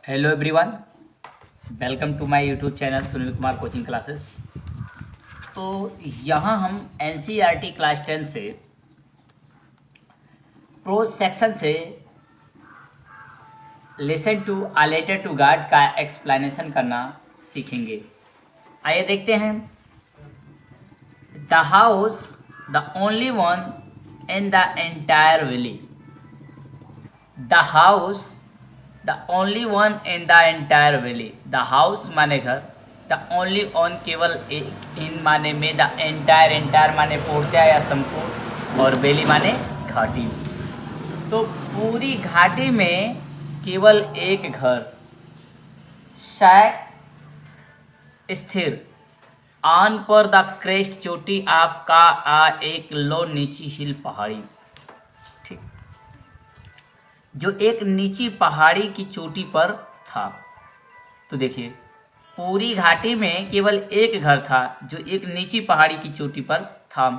Hello everyone, welcome to my YouTube channel Sunil Kumar coaching classes. तो यहाँ हम एनसीईआरटी क्लास 10 से प्रोज सेक्शन से lesson two a letter to God का एक्सप्लेनेशन करना सीखेंगे। आइए देखते हैं। The house the only one in the entire valley. The house the only one in the entire valley. The house माने घर, द ओनली वन केवल एक, इन माने में, द एंटायर, एंटायर माने पूर्णतः या संपूर्ण, और वैली माने घाटी। तो पूरी घाटी में केवल एक घर शायद स्थिर आन पर द क्रेस्ट चोटी ऑफ का एक लो नीची हिल पहाड़ी, ठीक, जो एक नीची पहाड़ी की चोटी पर था। तो देखिए पूरी घाटी में केवल एक घर था जो एक नीची पहाड़ी की चोटी पर था।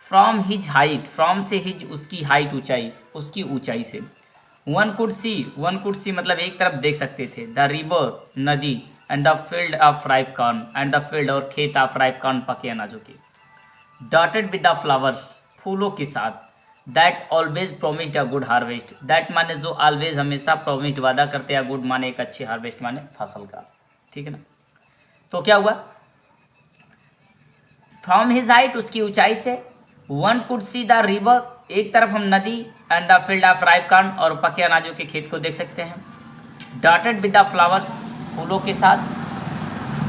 फ्रॉम हिज हाइट, फ्रॉम से हिज उसकी हाइट ऊंचाई, उसकी ऊंचाई से। वन कुड सी मतलब एक तरफ देख सकते थे। द रिवर नदी, and the field of ripe corn, and the field और खेत ऑफ राइप कॉर्न पके अनाजों के। डॉटेड विद द फ्लावर्स, फूलों के साथ। That always promised a good harvest, that माने जो ऑलवेज हमेशा प्रोमिस्ड वादा करते हैं, गुड माने एक अच्छी, हार्वेस्ट माने फसल का, ठीक है ना। तो क्या हुआ, फ्रॉम हिज हाइट उसकी ऊंचाई से। One could see the river, एक तरफ हम नदी, and the field of ripe corn और पके अनाजों के खेत को देख सकते हैं। डॉटेड विद द फ्लावर्स, फूलों के साथ।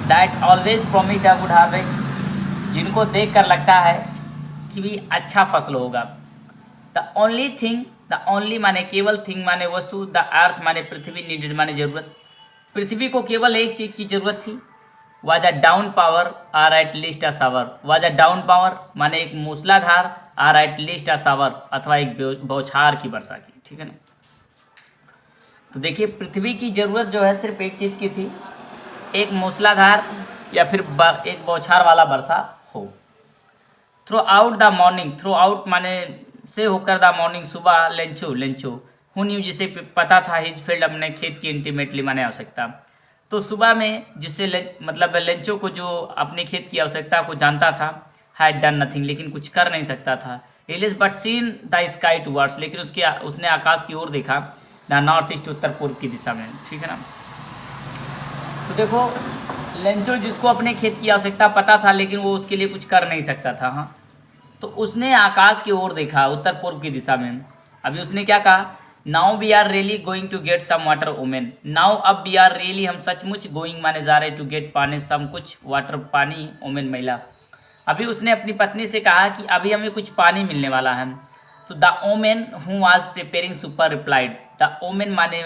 That always promised a good harvest, जिनको देख कर लगता है कि भी अच्छा फसल होगा। The only thing, the only माने केवल, थिंग माने वस्तु, द अर्थ माने पृथ्वी, नीडेड माने जरूरत। पृथ्वी को केवल एक चीज की जरूरत थी। Was a downpour or at least a shower, was a downpour माने एक मूसलाधार, or at least a shower अथवा एक बौछार की वर्षा की, ठीक है ना। तो देखिए पृथ्वी की जरूरत जो है सिर्फ एक चीज की थी, एक मूसलाधार या फिर एक बौछार वाला वर्षा हो। Through out the morning, through out माने से होकर, द मॉर्निंग सुबह। लेंचो हु न्यू, जिसे पता था, हिज फील्ड अपने खेत की इंटीमेटली माने आवश्यकता। तो सुबह में जिससे मतलब लेंचो को जो अपने खेत की आवश्यकता को जानता था, हैड डन नथिंग, लेकिन कुछ कर नहीं सकता था। इलिस but seen the sky towards, लेकिन उसने आकाश की ओर देखा। द नॉर्थ ईस्ट, उत्तर पूर्व की दिशा में, ठीक है ना। तो देखो लेंचो जिसको अपने खेत की आवश्यकता पता था लेकिन वो उसके लिए कुछ कर नहीं सकता था, हाँ, तो उसने आकाश की ओर देखा, उत्तर पूर्व की दिशा में। अभी उसने क्या कहा, now we are really going to get some water woman. Now अब वी आर रियली, हम सचमुच, गोइंग माने जा रहे, टू गेट पाने, सम कुछ, वाटर पानी, वुमेन महिला। अभी उसने अपनी पत्नी से कहा कि अभी हमें कुछ पानी मिलने वाला है। तो the women who was preparing super replied, the women माने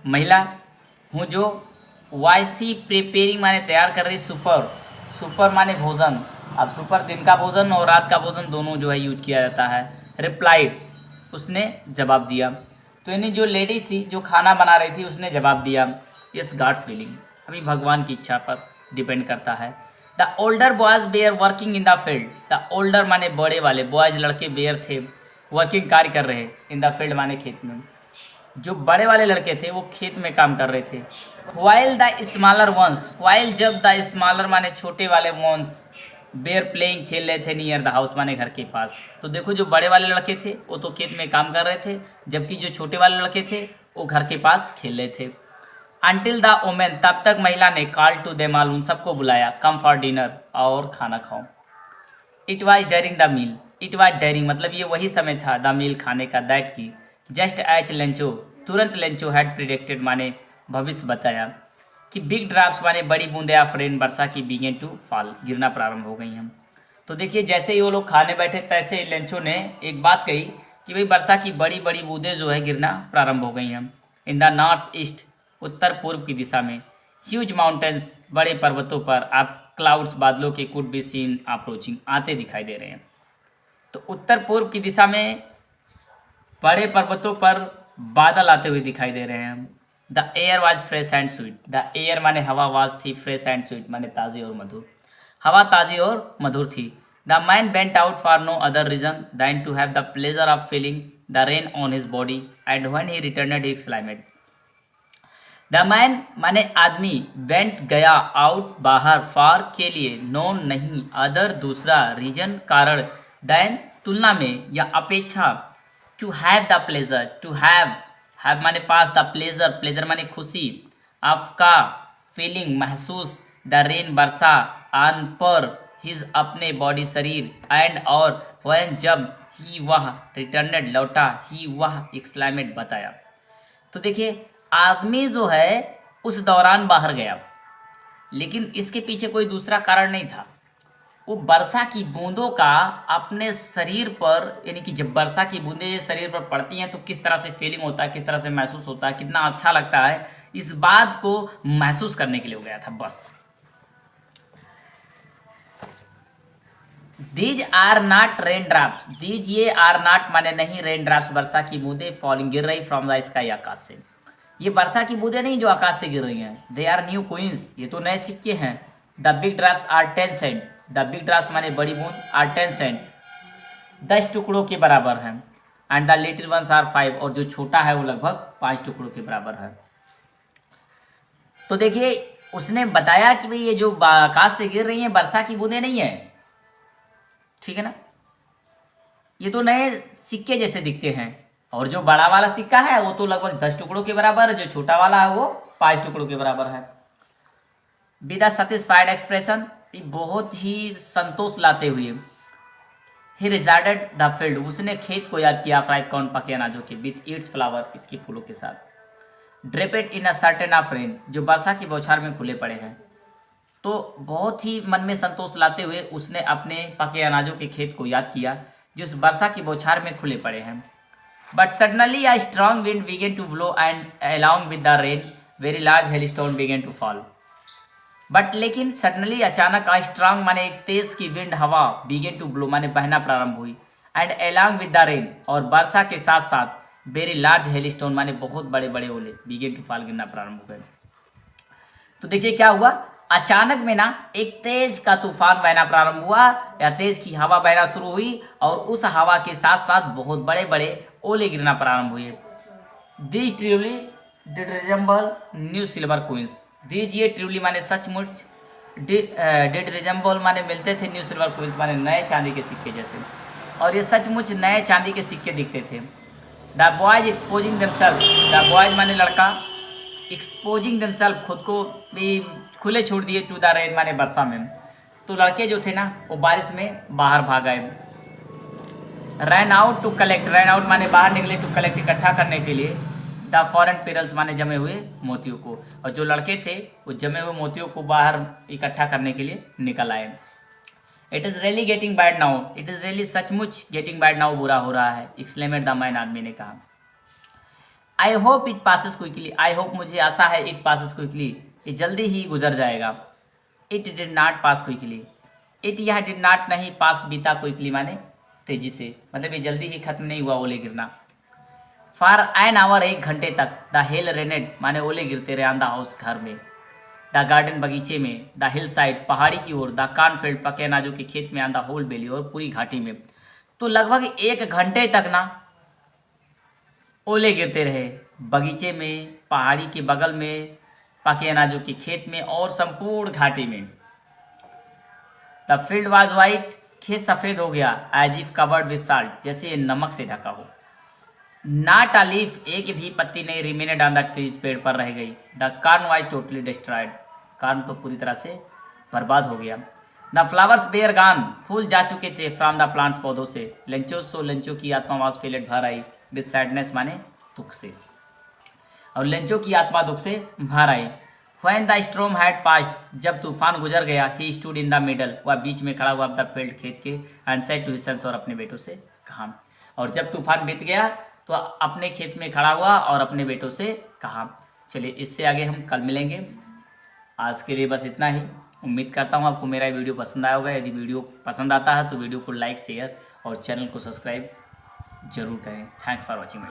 महिला, हूँ जो वाइस थी, प्रिपेयरिंग माने तैयार कर रही, सुपर, सुपर माने भोजन। अब सुपर दिन का भोजन और रात का भोजन दोनों जो है यूज किया जाता है। रिप्लाइड, उसने जवाब दिया। तो यानी जो लेडी थी जो खाना बना रही थी उसने जवाब दिया, यस गॉड्स फीलिंग, अभी भगवान की इच्छा पर डिपेंड करता है। The older boys were working in the field, the older माने बड़े वाले, बॉयज लड़के, बेयर थे, वर्किंग कार्य कर रहे, इन द फील्ड माने खेत में। जो बड़े वाले लड़के थे वो खेत में काम कर रहे थे। While the smaller once, while जब, द स्मॉलर माने छोटे वाले, वंस बेयर प्लेइंग खेल रहे थे, नियर द हाउस माने घर के पास। तो देखो जो बड़े वाले लड़के थे वो तो खेत में काम कर रहे थे, जबकि जो छोटे वाले लड़के थे वो घर के पास खेल रहे थे। अंटिल द वुमेन, तब तक महिला ने, कॉल टू देम ऑल, उन सबको बुलाया, कम फॉर डिनर, और खाना खाओ। It was during the meal, it was during मतलब ये वही समय था, द मील खाने का, दैट की, जस्ट एच लेंचो, तुरंत लेंचो, हैड प्रिडिक्टेड माने भविष्य बताया, कि बिग ड्रॉप्स माने बड़ी बूंदे ऑफ रेन, वर्षा की, बिगेन टू फॉल, गिरना प्रारंभ हो गई हैं। तो देखिए जैसे ही वो लोग खाने बैठे तैसे लेंचो ने एक बात कही कि भाई वर्षा की बड़ी बड़ी बूंदें जो है गिरना प्रारंभ हो गई हैं। इन द नॉर्थ ईस्ट, उत्तर पूर्व की दिशा में। ह्यूज माउंटेन्स, बड़े पर्वतों पर। आप क्लाउड्स, बादलों के, कुड बी सीन अप्रोचिंग, आते दिखाई दे रहे हैं। तो उत्तर पूर्व की दिशा में बड़े पर्वतों पर बादल आते हुए दिखाई दे रहे हैं। The air was fresh and sweet, the air माने हवा, वाज थी, फ्रेश एंड स्वीट माने ताज़ी और मधुर, हवा ताज़ी और मधुर थी। The man went out for no other reason than to have the pleasure of feeling the rain on his body, and when he returned his exclaimed. The man माने आदमी वेंट गया आउट बाहर फॉर के लिए known नहीं other दूसरा reason कारण then तुलना में या अपेक्षा to have the pleasure to have माने पास द प्लेजर माने खुशी ऑफ का फीलिंग महसूस द रेन वर्षा ऑन पर हिज अपने बॉडी शरीर एंड और व्हेन जब ही वह रिटर्नेड लौटा ही वह एक्सक्लेमेड बताया। तो देखिए आदमी जो है उस दौरान बाहर गया, लेकिन इसके पीछे कोई दूसरा कारण नहीं था। वो वर्षा की बूंदों का अपने शरीर पर, यानी कि जब वर्षा की बूंदें शरीर पर पड़ती हैं तो किस तरह से फीलिंग होता है, किस तरह से महसूस होता है, कितना अच्छा लगता है, इस बात को महसूस करने के लिए हो गया था बस। These are not rain drops, these ये आर नॉट माने नहीं रेन ड्रॉप्स वर्षा की बूंदें फॉलिंग गिर रही फ्रॉम द स्काई आकाश से। ये वर्षा की बूंदें नहीं जो आकाश से गिर रही हैं, दे आर न्यू कॉइन्स, ये तो नए सिक्के हैं। The big drops are 10 cent, the big drops माने बड़ी बूंद आर 10 सेंट 10 टुकड़ों के बराबर है। And the little ones are 5, और जो छोटा है वो लगभग 5 टुकड़ों के बराबर है। तो देखिए उसने बताया कि भाई ये जो आकाश से गिर रही हैं वर्षा की बूंदें नहीं है, ठीक है ना, ये तो नए सिक्के जैसे दिखते हैं। और जो बड़ा वाला सिक्का है वो तो लगभग 10 टुकड़ों के बराबर है, जो छोटा वाला है वो 5 टुकड़ों के बराबर है। विद अ सैटिस्फाइड एक्सप्रेशन, बहुत ही संतोष लाते हुए, ही रिजार्डेड द फील्ड, उसने खेत को याद किया, 5 काउंट पके अनाजों के, विथ इट्स फ्लावर, इसके फूलों के साथ। ड्रेपेड इन अ सर्टेन ऑफ रेन, जो वर्षा की बौछार में खुले पड़े हैं। तो बहुत ही मन में संतोष लाते हुए उसने अपने पके अनाजों के खेत को याद किया जो इस वर्षा की बौछार में खुले पड़े हैं। But suddenly a strong wind began to blow and along with the rain very large hailstone began to fall. But लेकिन सडनली अचानक अ स्ट्रॉन्ग माने एक तेज की विंड हवा बिगेन टू ब्लो माने बहना प्रारंभ हुई, and along with the rain, और वर्षा के साथ साथ वेरी लार्ज हेलस्टोन माने बहुत बड़े बड़े ओले बिगेन टू फॉल गिरना प्रारंभ हो गए। तो देखिए क्या हुआ, अचानक में ना एक तेज का तूफान बहना प्रारंभ हुआ, या तेज की हवा बहना शुरू हुई, और उस हवा के साथ साथ बहुत बड़े बड़े ओले गिरना प्रारंभ हुए। These truly did resemble new silver coins, these ये ट्रूली माने सचमुच, डिड रिजेंबल माने मिलते थे, न्यू सिल्वर कॉइन्स माने नए चांदी के सिक्के जैसे, और ये सचमुच नए चांदी के सिक्के दिखते थे। The boys exposing themself, the boys माने लड़का, एक्सपोजिंग देमसेल्फ खुद को भी खुले छोड़ दिए, टू द रेन माने वर्षा में। तो लड़के जो थे ना वो बारिश में बाहर भाग गए। Ran out to collect, ran out माने बाहर निकले, टू कलेक्ट इकट्ठा करने के लिए, द फॉरेन पेरल्स माने जमे हुए मोतियों को, और जो लड़के थे वो जमे हुए मोतियों को बाहर इकट्ठा करने के लिए निकल आए। It is really getting bad now, it is really सचमुच गेटिंग बैड नाउ, बुरा हो रहा है, एक्सक्लेमेड द मैन, आदमी ने कहा। I hope it passes quickly, I hope मुझे आशा है, इट पासिस क्विकली, ये जल्दी ही गुजर जाएगा। It did not pass quickly, it यह डिड नॉट नहीं, पास बीता क्विकली माने तेजी से, मतलब ये जल्दी ही खत्म नहीं हुआ ओले गिरना। फॉर एन आवर, 1 घंटे तक, द हेल रेनेड माने ओले गिरते रहे, ऑन द हाउस घर में, द गार्डन बगीचे में, द हिल साइड पहाड़ी की ओर, द कॉर्नफील्ड पके अनाजों के खेत में, ऑन द होल वैली और पूरी घाटी में। तो लगभग 1 घंटे तक ना ओले गिरते रहे, बगीचे में, पहाड़ी के बगल में, पके अनाजों के खेत में और संपूर्ण घाटी में। द फील्ड वाज वाइट, खेत सफ़ेद हो गया, as if covered with salt, जैसे ये नमक से ढका हो। नॉट अ लीफ, एक भी पत्ती नहीं, रिमेनेड ऑन द ट्रीज, पेड़ पर रह गई। The corn was totally destroyed, corn तो पूरी तरह से बर्बाद हो गया। द फ्लावर्स बेयर गॉन, फूल जा चुके थे, फ्रॉम द प्लांट्स, पौधों से। लेंचो सो, लेंचो की आत्मा वाज फील्ड, भर आई, विद सैडनेस माने दुख से, और लेंचो की आत्मा दुख से भर आई। When the storm had passed, जब तूफान गुजर गया, he stood in the middle, वह बीच में खड़ा हुआ, द फील्ड खेत के, and said to his sons, और अपने बेटों से कहा। और जब तूफान बीत गया तो अपने खेत में खड़ा हुआ और अपने बेटों से कहा। चलिए इससे आगे हम कल मिलेंगे, आज के लिए बस इतना ही। उम्मीद करता हूँ आपको मेरा वीडियो पसंद आया होगा। यदि वीडियो पसंद आता है तो वीडियो को लाइक, शेयर और चैनल को सब्सक्राइब जरूर करें। Thanks for watching.